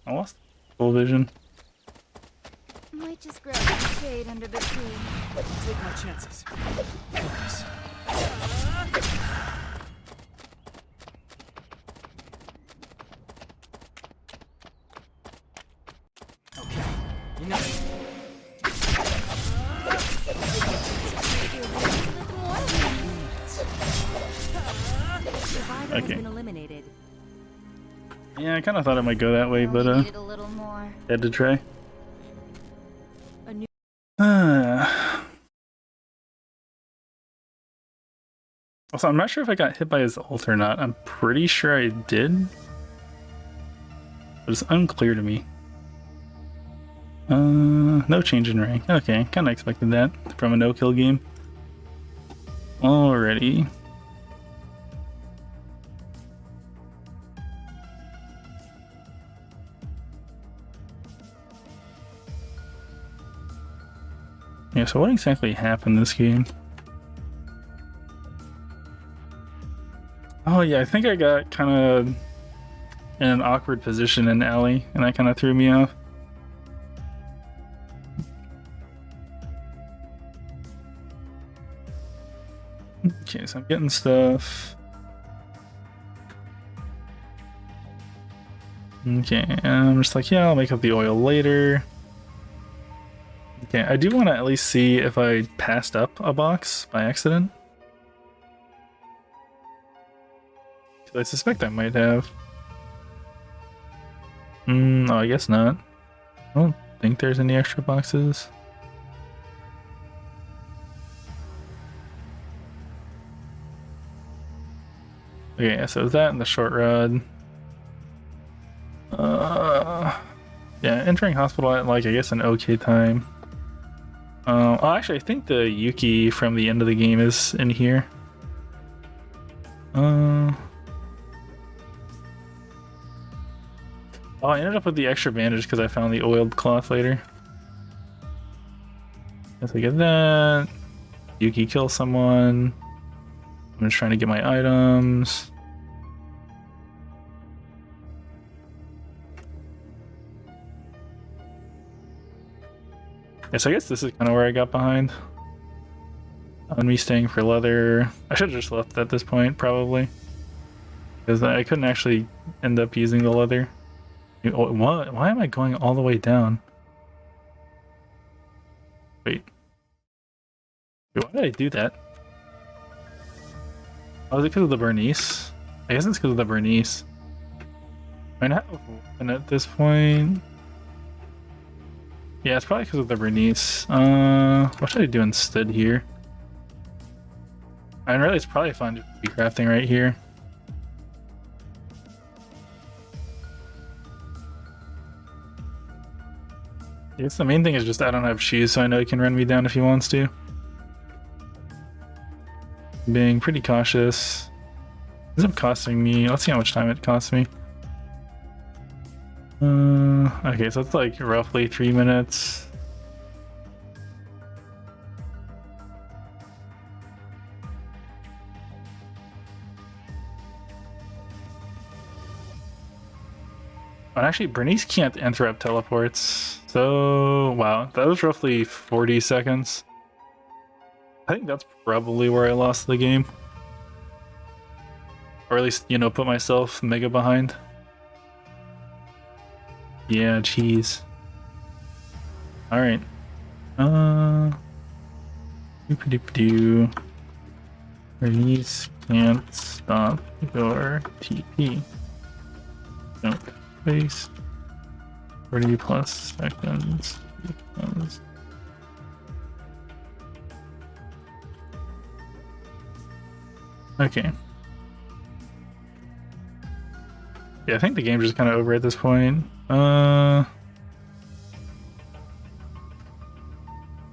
I lost full vision. Might just grab some shade under the tree. Take my chances. Focus. Okay, enough. Survivor Okay. has been eliminated. Yeah, I kind of thought it might go that way, but Needed a little more. had to try. A new Also, I'm not sure if I got hit by his ult or not. I'm pretty sure I did. But it's unclear to me. No change in rank. Okay, kind of expected that from a no-kill game. Alrighty. Yeah, so what exactly happened this game? Oh yeah, I think I got kind of in an awkward position in alley, and that kind of threw me off. Okay, so I'm getting stuff. Okay, and I'm just like, yeah, I'll make up the oil later. Okay, I do want to at least see if I passed up a box by accident. I suspect I might have. Oh, I guess not. I don't think there's any extra boxes. Okay, so that and the short rod. Yeah, entering hospital at like I guess an okay time. Oh, actually, I think the Yuki from the end of the game is in here. Oh, I ended up with the extra bandage because I found the oiled cloth later. Guess I get that. Yuki kills someone. I'm just trying to get my items. Yes, I guess this is kind of where I got behind. On me staying for leather. I should have just left at this point, probably. Because I couldn't actually end up using the leather. What? Why am I going all the way down? Wait. Why did I do that? Oh, is it because of the Bernice? I guess it's because of the Bernice. I have one at this point. Yeah, it's probably because of the Bernice. What should I do instead here? I mean, really, it's probably fun to be crafting right here. I guess the main thing is just I don't have shoes, so I know he can run me down if he wants to. Being pretty cautious. Ends up costing me. Let's see how much time it costs me. Okay, so it's like roughly 3 minutes. And actually, Bernice can't interrupt teleports. So, wow, that was roughly 40 seconds. I think that's probably where I lost the game. Or at least, you know, put myself mega behind. Yeah, cheese. Alright. Doop-a-doop-a-doo. Bernice can't stop your TP. Don't waste 40 plus seconds. Because... Okay. Yeah, I think the game's just kind of over at this point. I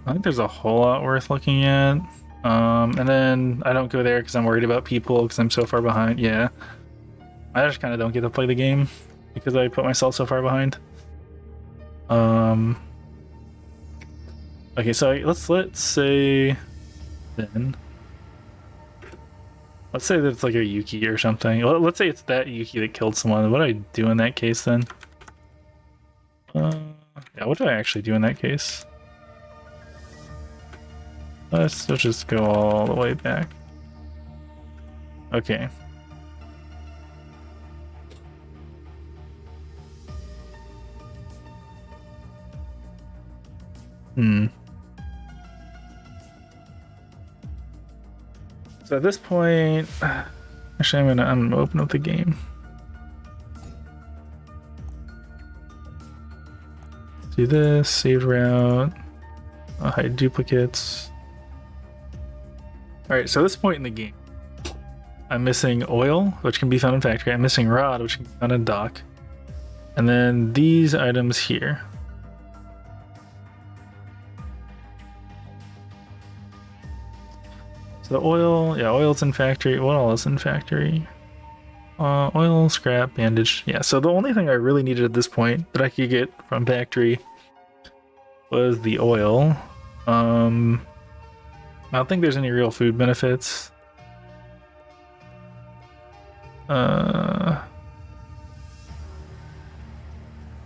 think there's a whole lot worth looking at. And then I don't go there because I'm worried about people because I'm so far behind. Yeah. I just kind of don't get to play the game because I put myself so far behind. Okay, so let's say then. Let's say that it's like a Yuki or something. Let's say it's that Yuki that killed someone. What do I do in that case then? Yeah, what do I actually do in that case? Let's just go all the way back. Okay. So at this point, actually I'm gonna open up the game. Let's do this, saved route, hide duplicates. Alright, so at this point in the game, I'm missing oil, which can be found in factory. I'm missing rod, which can be found in dock. And then these items here. So the oil, yeah, oil's in factory. What all is in factory? Oil, scrap, bandage. Yeah, so the only thing I really needed at this point that I could get from factory was the oil. I don't think there's any real food benefits. Yeah,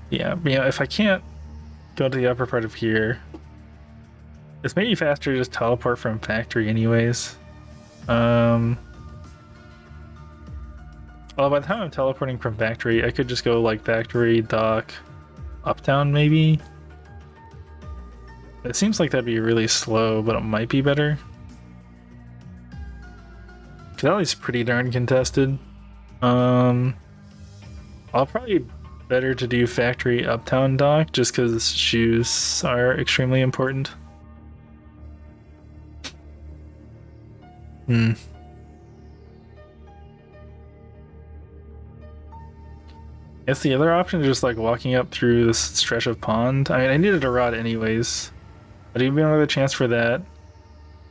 but, you know, if I can't go to the upper part of here, it's maybe faster to just teleport from factory anyways. Well, by the time I'm teleporting from factory, I could just go like factory, dock, uptown maybe. It seems like that'd be really slow, but it might be better. Cause that is pretty darn contested. I'll probably better to do factory, uptown, dock, just because shoes are extremely important. Guess the other option is just like walking up through this stretch of pond. I mean, I needed a rod anyways, but even another chance for that,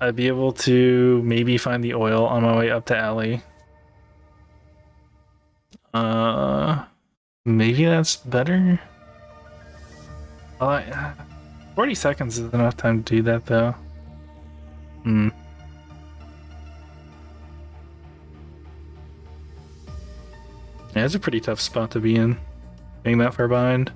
I'd be able to maybe find the oil on my way up to alley. Maybe that's better. 40 seconds is enough time to do that though. Yeah, it's a pretty tough spot to be in, being that far behind.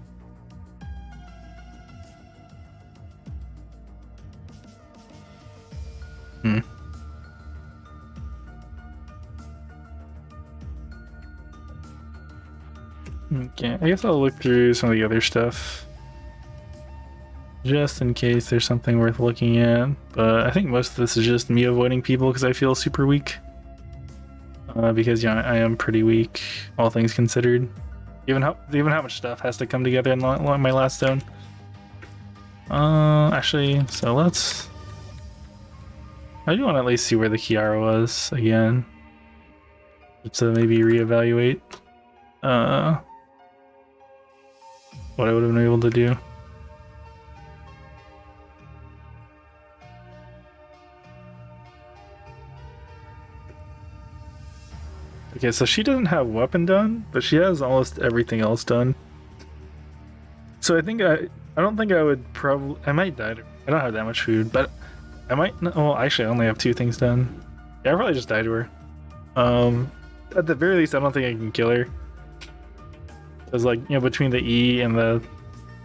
Okay, I guess I'll look through some of the other stuff just in case there's something worth looking at, but I think most of this is just me avoiding people because I feel super weak. Because yeah, I am pretty weak, all things considered. Given how much stuff has to come together in my last zone. Actually, so let's. I do want to at least see where the Kiara was again, to maybe reevaluate what I would have been able to do. Okay, so she doesn't have weapon done, but she has almost everything else done. So I think I don't think I would I might die to her. I don't have that much food, but I might, well actually I only have 2 things done. Yeah, I'll probably just die to her. At the very least I don't think I can kill her. Because like, you know, between the E and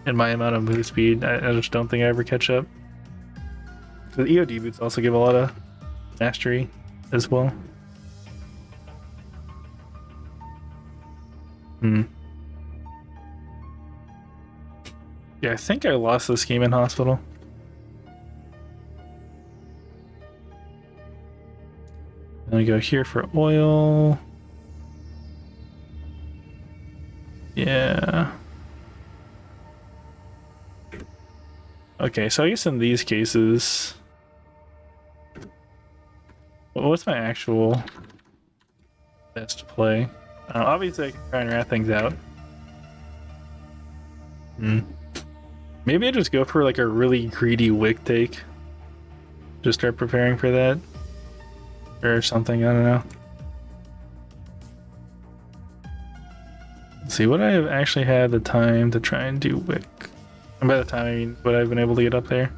my amount of move speed, I just don't think I ever catch up. The EOD boots also give a lot of mastery as well. Yeah, I think I lost this game in hospital. Then we go here for oil. Yeah. Okay, so I guess in these cases, what's my actual best play? Obviously, I can try and rat things out. Maybe I just go for like a really greedy wick take. Just start preparing for that. Or something, I don't know. Let's see, would I have actually had the time to try and do wick? And by the time, I mean, would I have been able to get up there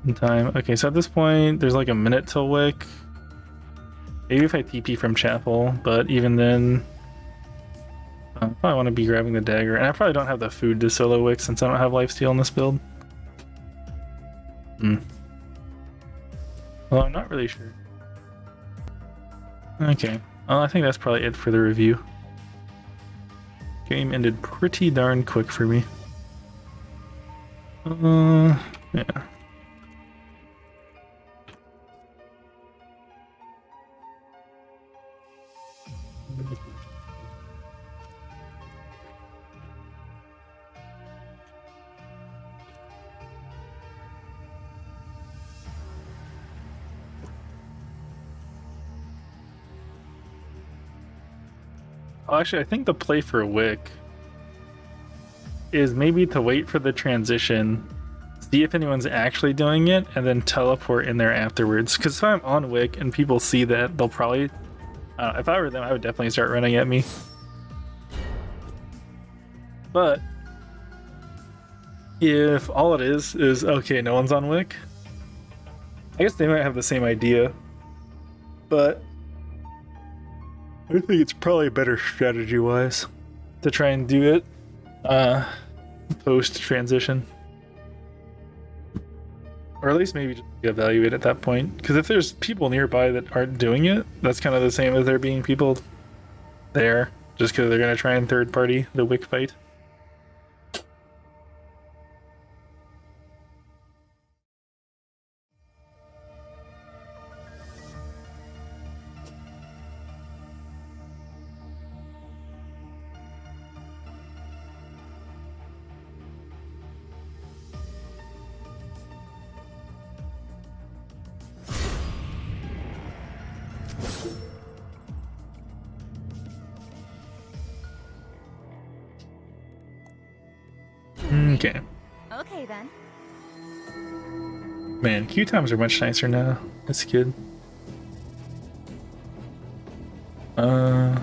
in time? Okay, so at this point, there's like a minute till wick. Maybe if I TP from chapel, but even then, I probably want to be grabbing the dagger. And I probably don't have the food to solo wick since I don't have lifesteal in this build. Well, I'm not really sure. Okay, well, I think that's probably it for the review. Game ended pretty darn quick for me. Yeah. Oh, actually, I think the play for Wick is maybe to wait for the transition, see if anyone's actually doing it, and then teleport in there afterwards. Because if I'm on Wick and people see that, they'll probably... if I were them, I would definitely start running at me. But if all it is, okay, no one's on Wick, I guess they might have the same idea. But I think it's probably better strategy-wise to try and do it post-transition. Or at least maybe just evaluate at that point. Because if there's people nearby that aren't doing it, that's kind of the same as there being people there, just because they're going to try and third-party the Wick fight. Okay. Okay then. Man, queue times are much nicer now. That's good. Yeah,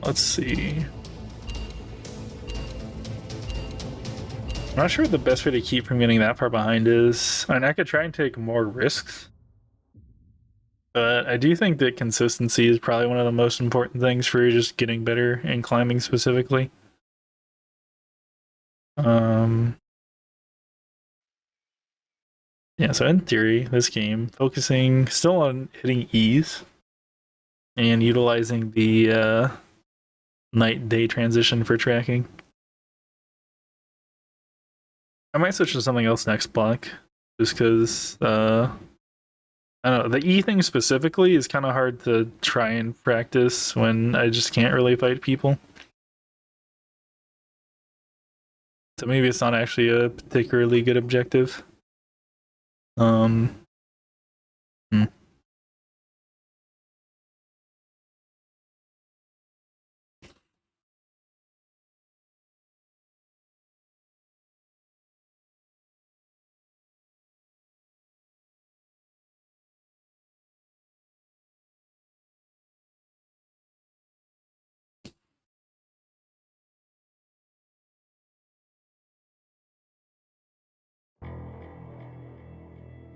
let's see. I'm not sure what the best way to keep from getting that far behind is. I mean, I could try and take more risks, but I do think that consistency is probably one of the most important things for just getting better in climbing specifically. Yeah, so in theory, this game focusing still on hitting E's and utilizing the night-day transition for tracking. I might switch to something else next block, just because I don't know, the E thing specifically is kind of hard to try and practice when I just can't really fight people. So maybe it's not actually a particularly good objective.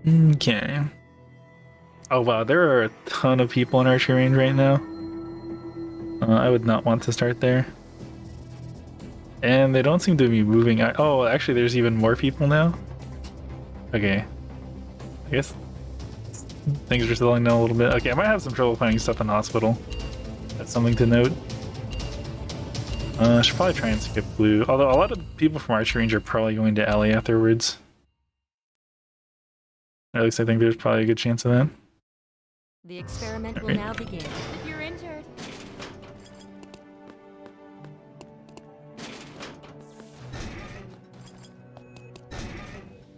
Okay. Oh wow, there are a ton of people in archery range right now. I would not want to start there. And they don't seem to be moving. Oh, actually, there's even more people now. Okay. I guess things are slowing down a little bit. Okay, I might have some trouble finding stuff in the hospital. That's something to note. I should probably try and skip blue. Although a lot of people from archery range are probably going to alley afterwards. At least I think there's probably a good chance of that. The experiment will now begin. If you're injured.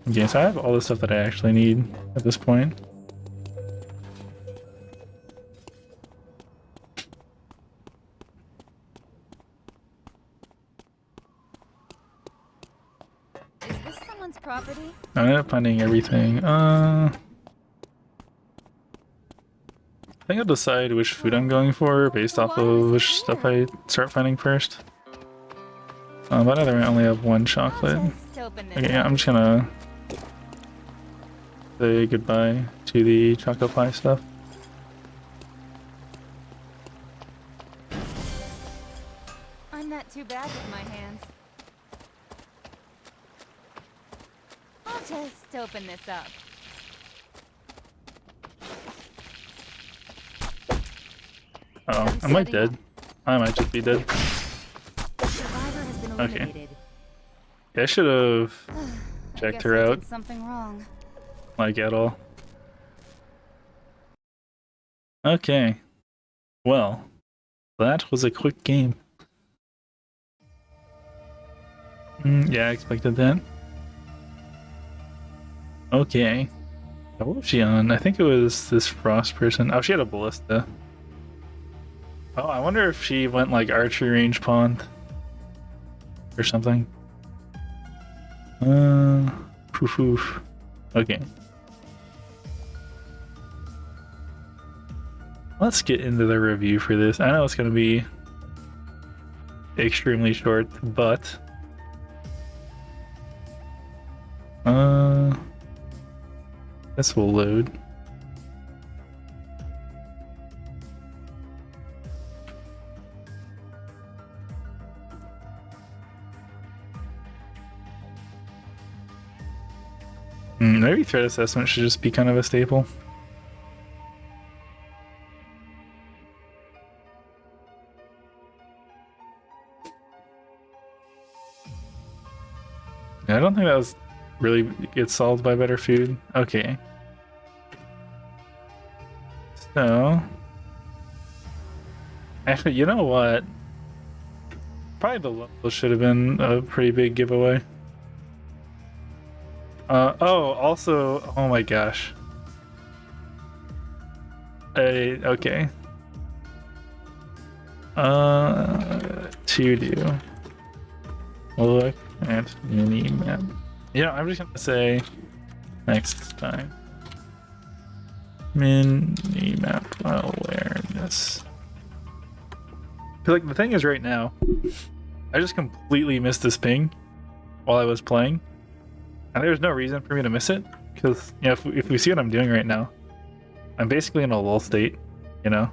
Okay, so I have all the stuff that I actually need at this point. Is this someone's property? I ended up finding everything. I think I'll decide which food I'm going for based off of which stuff I start finding first. But either way, I only have one chocolate. Just open this Okay, yeah, up. I'm just gonna say goodbye to the chocolate pie stuff. I'm not too bad with my hands. I'll just open this up. Oh, I might dead. I might just be dead. The survivor has been Okay. eliminated. Yeah, I should have checked Guess her I out, did something wrong. like, at all. Okay. Well, that was a quick game. Yeah, I expected that. Okay. What was she on? I think it was this frost person. Oh, she had a ballista. Oh, I wonder if she went like archery range pond or something. Poof poof. Okay. Let's get into the review for this. I know it's going to be extremely short, but this will load. Maybe threat assessment should just be kind of a staple. Yeah, I don't think that was really gets solved by better food. Okay. So actually, you know what? Probably the level should have been a pretty big giveaway. Oh, also, oh my gosh. Okay. To do. Look at mini map. Yeah, I'm just gonna say next time. Mini map awareness. Like the thing is, right now, I just completely missed this ping while I was playing. And there's no reason for me to miss it, because you know, if we see what I'm doing right now, I'm basically in a lull state, you know?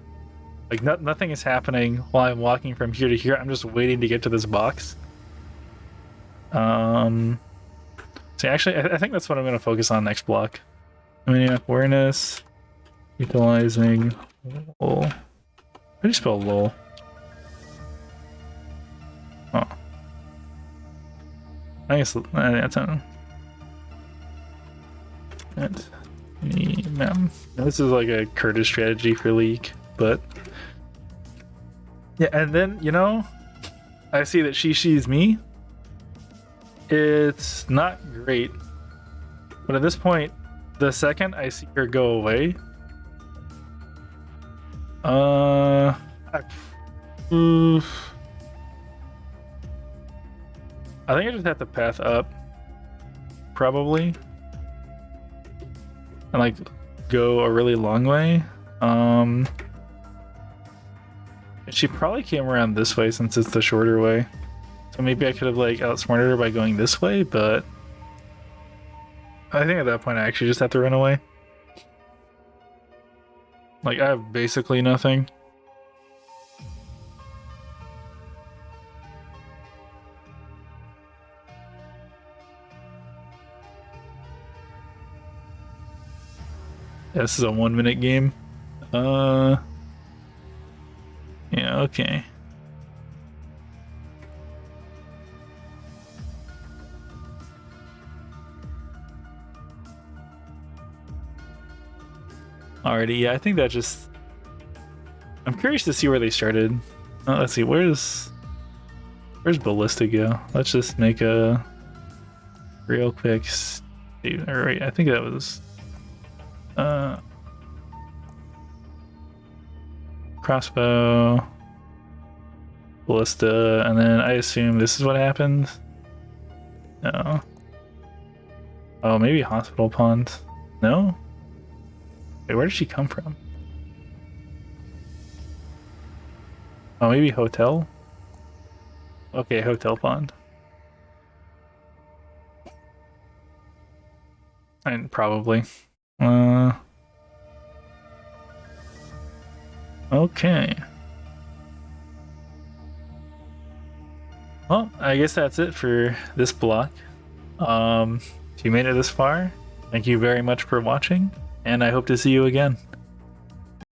Like nothing is happening while I'm walking from here to here. I'm just waiting to get to this box. So actually, I think that's what I'm going to focus on next block. I mean, yeah, awareness, utilizing lol. How do you spell lol? Oh. I guess that's not. This is like a Curtis strategy for League, but yeah, and then you know, I see that she sees me. It's not great, but at this point, the second I see her go away, I think I just have to path up, probably. And like go a really long way. She probably came around this way since it's the shorter way. So maybe I could have like outsmarted her by going this way, but I think at that point I actually just have to run away. Like, I have basically nothing. Yeah, this is a 1 minute game. Yeah, okay. Alrighty, yeah, I think that just... I'm curious to see where they started. Let's see, where's Ballista go? Let's just make a real quick... Alright, I think that was... crossbow, ballista, and then I assume this is what happened. No. Oh, maybe hospital pond. No? Wait, where did she come from? Oh, maybe hotel? Okay, hotel pond. And probably. Okay. Well, I guess that's it for this block. If you made it this far, thank you very much for watching, and I hope to see you again.